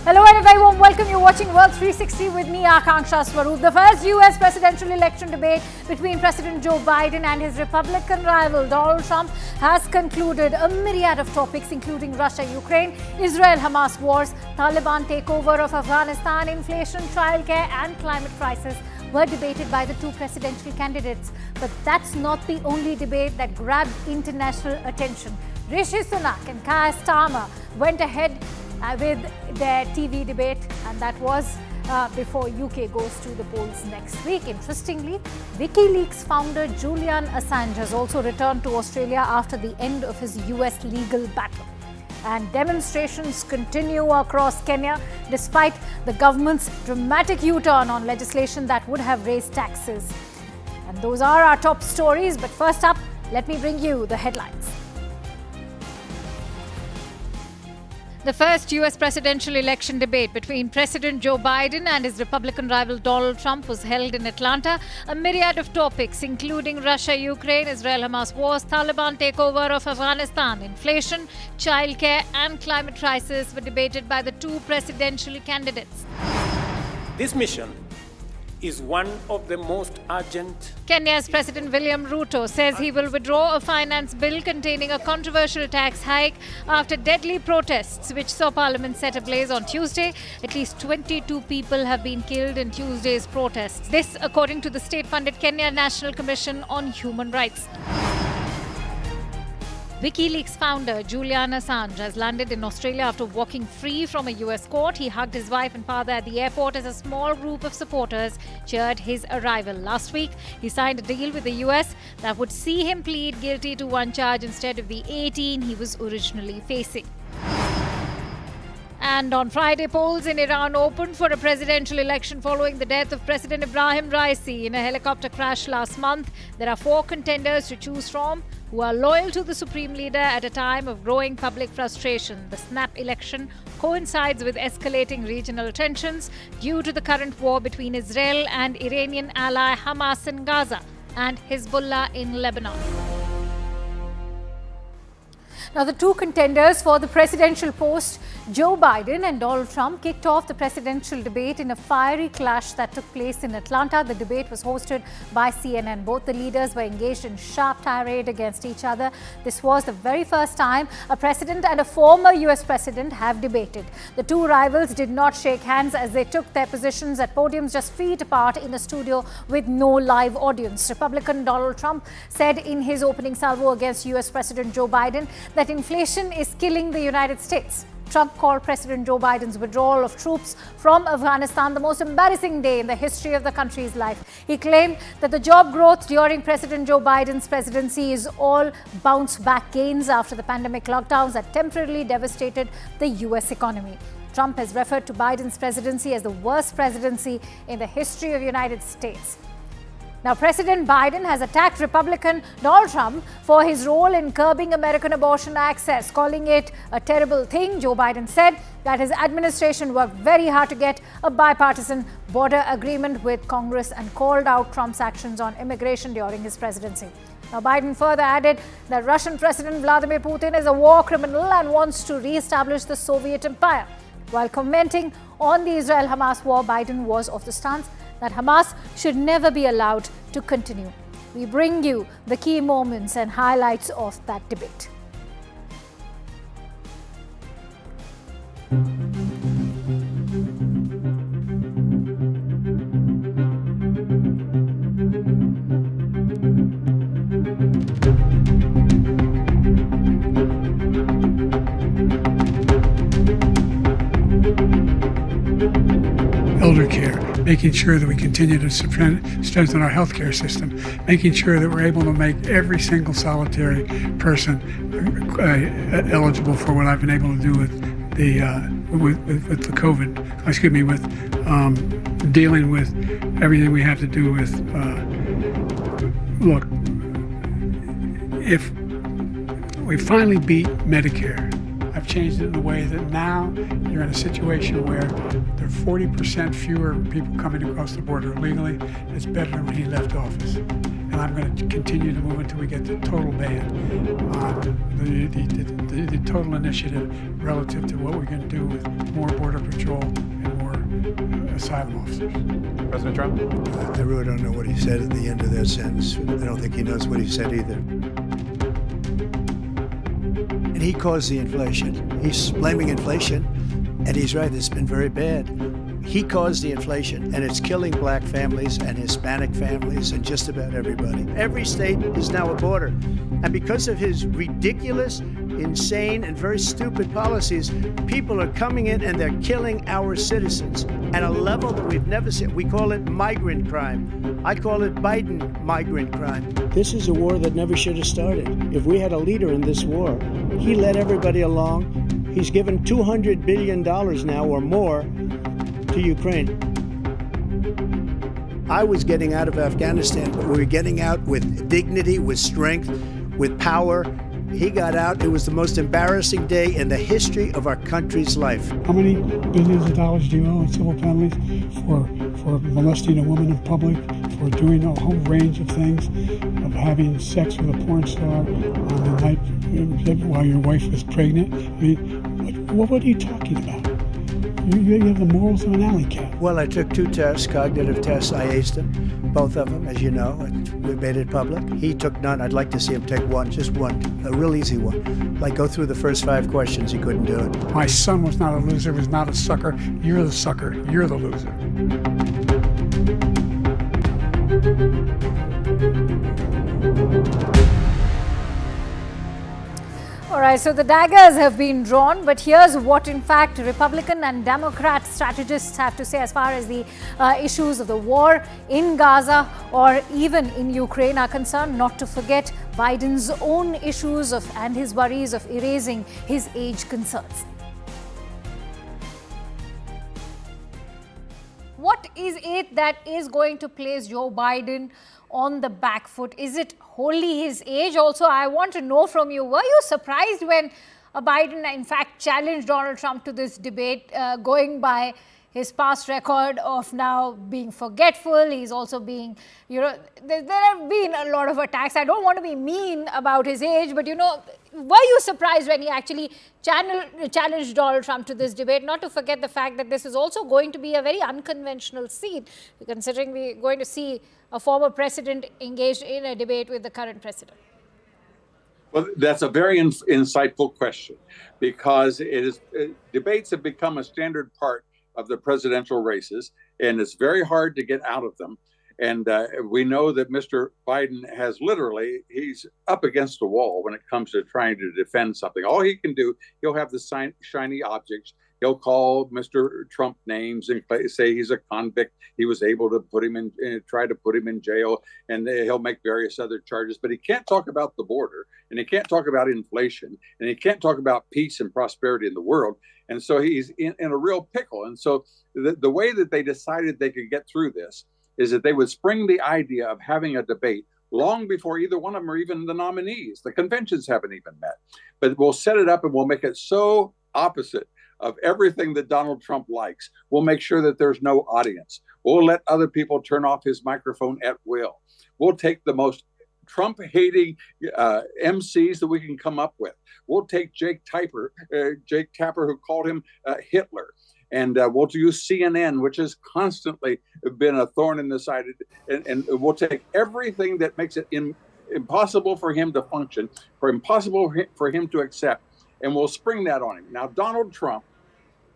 Hello and a very warm welcome. You're watching World 360 with me, Akanksha Swaroop. The first US presidential election debate between President Joe Biden and his Republican rival Donald Trump has concluded. A myriad of topics including Russia, Ukraine, Israel, Hamas wars, Taliban takeover of Afghanistan, inflation, childcare and climate crisis were debated by the two presidential candidates. But that's not the only debate that grabbed international attention. Rishi Sunak and Keir Starmer went ahead with their TV debate, and that was before UK goes to the polls next week. Interestingly, WikiLeaks founder Julian Assange has also returned to Australia after the end of his US legal battle. And demonstrations continue across Kenya despite the government's dramatic U-turn on legislation that would have raised taxes. And those are our top stories. But first up, let me bring you the headlines. The first US presidential election debate between President Joe Biden and his Republican rival Donald Trump was held in Atlanta. A myriad of topics, including Russia, Ukraine, Israel-Hamas wars, Taliban takeover of Afghanistan, inflation, childcare and climate crisis were debated by the two presidential candidates. This mission is one of the most urgent. Kenya's President William Ruto says he will withdraw a finance bill containing a controversial tax hike after deadly protests which saw Parliament set ablaze on Tuesday. At least 22 people have been killed in Tuesday's protests. This, according to the state-funded Kenya National Commission on Human Rights. WikiLeaks founder Julian Assange has landed in Australia after walking free from a US court. He hugged his wife and father at the airport as a small group of supporters cheered his arrival. Last week, he signed a deal with the US that would see him plead guilty to one charge instead of the 18 he was originally facing. And on Friday, polls in Iran opened for a presidential election following the death of President Ibrahim Raisi in a helicopter crash last month. There are 4 contenders to choose from who are loyal to the supreme leader at a time of growing public frustration. The snap election coincides with escalating regional tensions due to the current war between Israel and Iranian ally Hamas in Gaza and Hezbollah in Lebanon. Now, the two contenders for the presidential post, Joe Biden and Donald Trump, kicked off the presidential debate in a fiery clash that took place in Atlanta. The debate was hosted by CNN. Both the leaders were engaged in sharp tirade against each other. This was the very first time a president and a former US president have debated. The two rivals did not shake hands as they took their positions at podiums just feet apart in a studio with no live audience. Republican Donald Trump said in his opening salvo against US President Joe Biden that inflation is killing the United States. Trump called President Joe Biden's withdrawal of troops from Afghanistan the most embarrassing day in the history of the country's life. He claimed that the job growth during President Joe Biden's presidency is all bounce-back gains after the pandemic lockdowns that temporarily devastated the U.S. economy. Trump has referred to Biden's presidency as the worst presidency in the history of the United States. Now, President Biden has attacked Republican Donald Trump for his role in curbing American abortion access, calling it a terrible thing. Joe Biden said that his administration worked very hard to get a bipartisan border agreement with Congress and called out Trump's actions on immigration during his presidency. Now, Biden further added that Russian President Vladimir Putin is a war criminal and wants to re-establish the Soviet empire. While commenting on the Israel-Hamas war, Biden was of the stance that Hamas should never be allowed to continue. We bring you the key moments and highlights of that debate. Elder care, making sure that we continue to strengthen our healthcare system, making sure that we're able to make every single solitary person eligible for what I've been able to do with the COVID. With dealing with everything we have to do with. Look, if we finally beat Medicare, I've changed it in a way that now you're in a situation where there are 40% fewer people coming across the border illegally. It's better than when he left office. and I'm going to continue to move until we get the total ban on the total initiative relative to what we're going to do with more Border Patrol and more asylum officers. President Trump? I really don't know what he said at the end of that sentence. I don't think he knows what he said either. And he caused the inflation. He's blaming inflation, and he's right, it's been very bad. He caused the inflation, and it's killing black families and Hispanic families and just about everybody. Every state is now a border. And because of his ridiculous, insane, and very stupid policies, people are coming in and they're killing our citizens at a level that we've never seen. We call it migrant crime. I call it Biden migrant crime. This is a war that never should have started. If we had a leader in this war, he led everybody along. He's given $200 billion now or more to Ukraine. I was getting out of Afghanistan, but we were getting out with dignity, with strength, with power. He got out. It was the most embarrassing day in the history of our country's life. How many billions of dollars do you owe in civil penalties for molesting a woman in public, for doing a whole range of things, of having sex with a porn star on the night while your wife was pregnant? I mean, what are you talking about? You have the morals of an alley cat. Well, I took 2 tests, cognitive tests. I aced them, both of them, as you know. We made it public. He took none. I'd like to see him take one, just one, a real easy one. Like go through the first 5 questions, he couldn't do it. My son was not a loser, was not a sucker. You're the sucker. You're the loser. All right, so the daggers have been drawn, but here's what, in fact, Republican and Democrat strategists have to say as far as the issues of the war in Gaza or even in Ukraine are concerned, not to forget Biden's own issues and his worries of erasing his age concerns. What is it that is going to place Joe Biden on the back foot? Is it wholly his age? Also, I want to know from you, were you surprised when Biden, in fact, challenged Donald Trump to this debate, going by his past record of now being forgetful? He's also being, there have been a lot of attacks. I don't want to be mean about his age, but, were you surprised when he actually challenged Donald Trump to this debate? Not to forget the fact that this is also going to be a very unconventional seat, considering we're going to see a former president engaged in a debate with the current president. Well, that's a very insightful question, because debates have become a standard part of the presidential races, and it's very hard to get out of them. And we know that Mr. Biden has he's up against the wall when it comes to trying to defend something. All he can do, he'll have the shiny objects. He'll call Mr. Trump names and say he's a convict. He was able to try to put him in jail, and he'll make various other charges. But he can't talk about the border, and he can't talk about inflation, and he can't talk about peace and prosperity in the world. And so he's in a real pickle. And so the way that they decided they could get through this is that they would spring the idea of having a debate long before either one of them are even the nominees. The conventions haven't even met. But we'll set it up and we'll make it so opposite of everything that Donald Trump likes. We'll make sure that there's no audience. We'll let other people turn off his microphone at will. We'll take the most Trump-hating MCs that we can come up with. We'll take Jake Tapper, who called him Hitler. And we'll use CNN, which has constantly been a thorn in the side. And we'll take everything that makes it impossible for him to function, impossible for him to accept, and we'll spring that on him. Now, Donald Trump,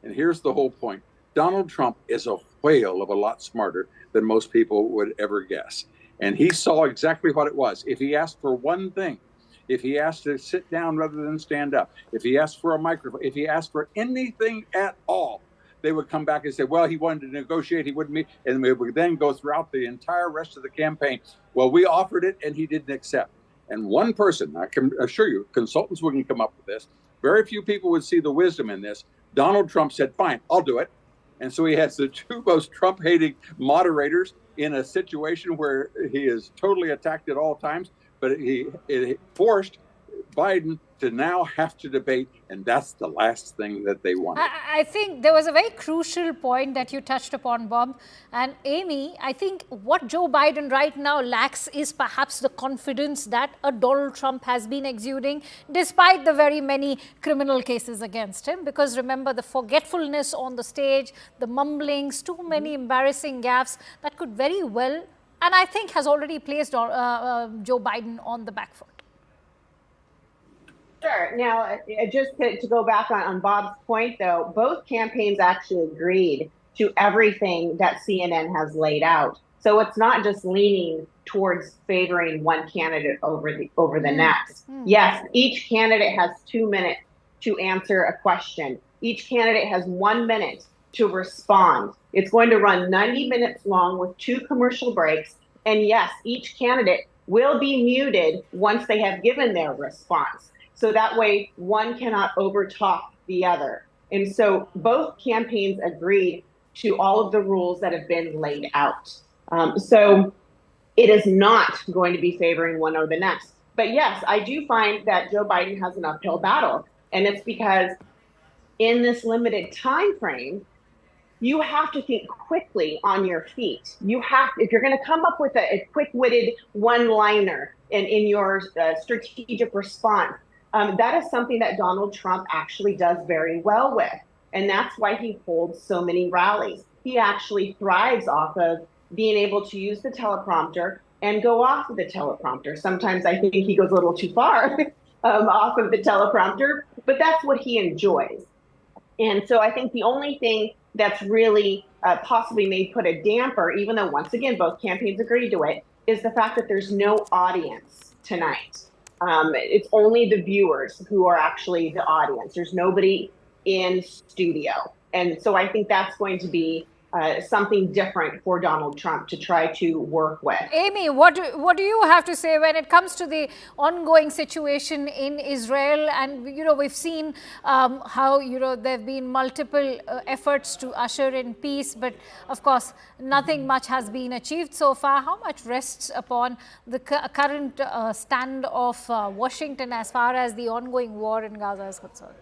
and here's the whole point, Donald Trump is a whale of a lot smarter than most people would ever guess. And he saw exactly what it was. If he asked for one thing, if he asked to sit down rather than stand up, if he asked for a microphone, if he asked for anything at all, they would come back and say, well, he wanted to negotiate, he wouldn't meet, and we would then go throughout the entire rest of the campaign. Well, we offered it and he didn't accept. And one person, I can assure you, consultants wouldn't come up with this. Very few people would see the wisdom in this. Donald Trump said, fine, I'll do it. And so he has the 2 most Trump-hating moderators in a situation where he is totally attacked at all times, but it forced Biden to now have to debate, and that's the last thing that they wanted. I think there was a very crucial point that you touched upon, Bob. And Amy, I think what Joe Biden right now lacks is perhaps the confidence that a Donald Trump has been exuding, despite the very many criminal cases against him. Because remember, the forgetfulness on the stage, the mumblings, too many embarrassing gaffes that could very well, and I think has already placed Joe Biden on the back foot. Sure. Now, just to go back on Bob's point, though, both campaigns actually agreed to everything that CNN has laid out. So it's not just leaning towards favoring one candidate over the next. Yes, each candidate has 2 minutes to answer a question. Each candidate has 1 minute to respond. It's going to run 90 minutes long with 2 commercial breaks. And yes, each candidate will be muted once they have given their response. So that way, one cannot overtalk the other. And so both campaigns agreed to all of the rules that have been laid out. So it is not going to be favoring one or the next. But yes, I do find that Joe Biden has an uphill battle. And it's because in this limited time frame, you have to think quickly on your feet. You have, if you're going to come up with a quick-witted one-liner in your strategic response, that is something that Donald Trump actually does very well with. And that's why he holds so many rallies. He actually thrives off of being able to use the teleprompter and go off of the teleprompter. Sometimes I think he goes a little too far off of the teleprompter, but that's what he enjoys. And so I think the only thing that's really possibly may put a damper, even though once again, both campaigns agreed to it, is the fact that there's no audience tonight. It's only the viewers who are actually the audience. There's nobody in studio. And so I think that's going to be something different for Donald Trump to try to work with. Amy, what do you have to say when it comes to the ongoing situation in Israel? And, we've seen how, there have been multiple efforts to usher in peace, but of course, nothing much has been achieved so far. How much rests upon the current stand of Washington as far as the ongoing war in Gaza is concerned?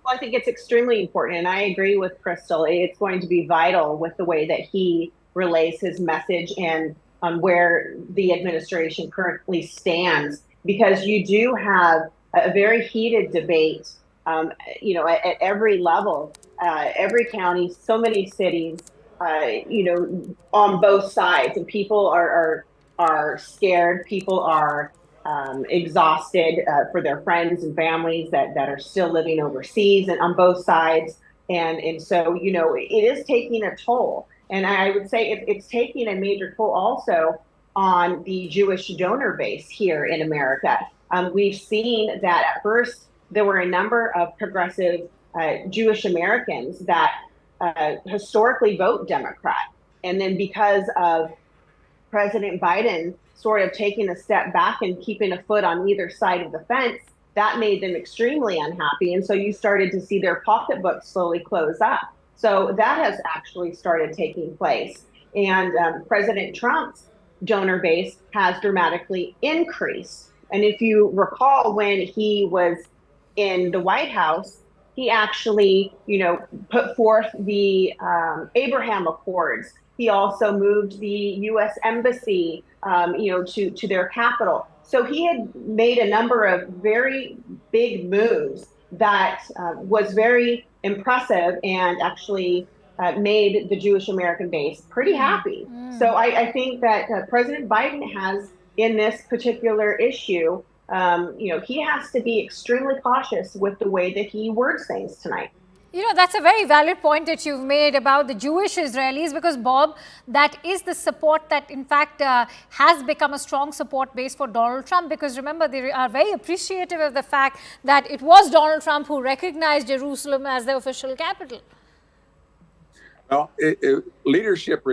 Well, I think it's extremely important, and I agree with Crystal. It's going to be vital with the way that he relays his message and on where the administration currently stands, because you do have a very heated debate, at every level, every county, so many cities, on both sides, and people are scared. People are exhausted for their friends and families that are still living overseas and on both sides. And so, it is taking a toll. And I would say it's taking a major toll also on the Jewish donor base here in America. We've seen that at first there were a number of progressive Jewish Americans that historically vote Democrat. And then because of President Biden sort of taking a step back and keeping a foot on either side of the fence, that made them extremely unhappy. And so you started to see their pocketbooks slowly close up. So that has actually started taking place. And President Trump's donor base has dramatically increased. And if you recall, when he was in the White House, he actually, put forth the Abraham Accords. He also moved the U.S. Embassy, to their capital. So he had made a number of very big moves that was very impressive and actually made the Jewish American base pretty happy. So I think that President Biden has, in this particular issue, he has to be extremely cautious with the way that he words things tonight. That's a very valid point that you've made about the Jewish Israelis, because, Bob, that is the support that, in fact, has become a strong support base for Donald Trump. Because, remember, they are very appreciative of the fact that it was Donald Trump who recognized Jerusalem as the official capital. Well, leadership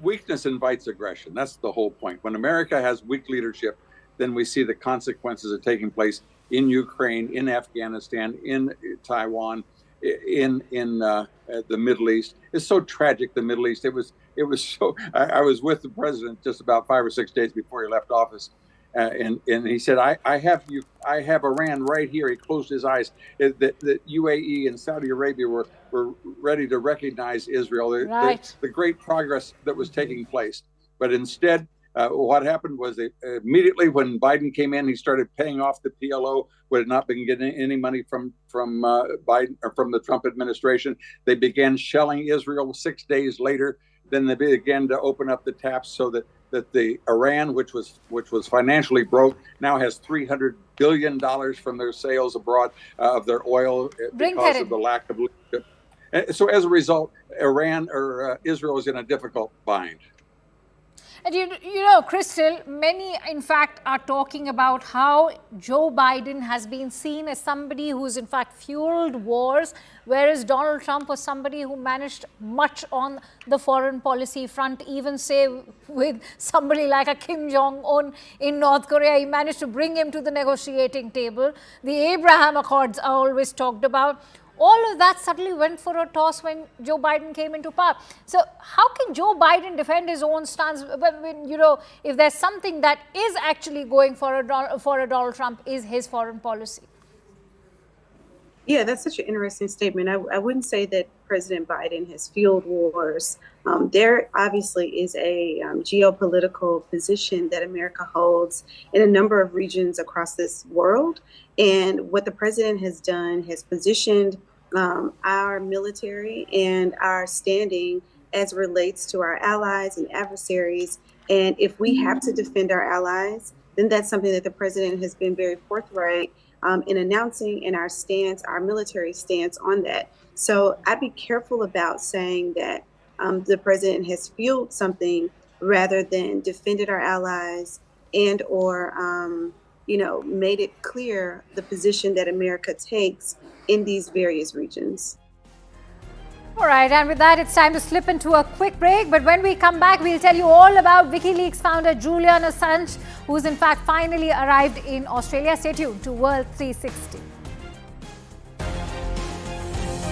weakness invites aggression. That's the whole point. When America has weak leadership, then we see the consequences of taking place in Ukraine, in Afghanistan, in Taiwan, in the Middle East. It's so tragic, the Middle East. It was so, I was with the president just about 5 or 6 days before he left office. and he said, I have Iran right here. He closed his eyes. The UAE and Saudi Arabia were ready to recognize Israel, the great progress that was taking place. But instead, what happened was immediately when Biden came in, he started paying off the PLO, who had not been getting any money from Biden or from the Trump administration. They began shelling Israel 6 days later. Then they began to open up the taps so that the Iran, which was financially broke, now has $300 billion from their sales abroad of their oil because of the lack of leadership. And so as a result, Israel is in a difficult bind. And you know, Crystal, many in fact are talking about how Joe Biden has been seen as somebody who's in fact fueled wars, whereas Donald Trump was somebody who managed much on the foreign policy front, even say with somebody like a Kim Jong-un in North Korea. He managed to bring him to the negotiating table. The Abraham Accords are always talked about. All of that suddenly went for a toss when Joe Biden came into power. So how can Joe Biden defend his own stance when you know, if there's something that is actually going for a Donald Trump is his foreign policy? Yeah, that's such an interesting statement. I wouldn't say that President Biden has fueled wars. There obviously is a geopolitical position that America holds in a number of regions across this world. And what the president has done has positioned our military and our standing as relates to our allies and adversaries. And if we have to defend our allies, then that's something that the president has been very forthright in announcing, in our stance, our military stance on that. So I'd be careful about saying that the president has fueled something rather than defended our allies and or made it clear the position that America takes in these various regions. All right, and with that, it's time to slip into a quick break. But when we come back, we'll tell you all about WikiLeaks founder Julian Assange, who's in fact finally arrived in Australia. Stay tuned to World 360.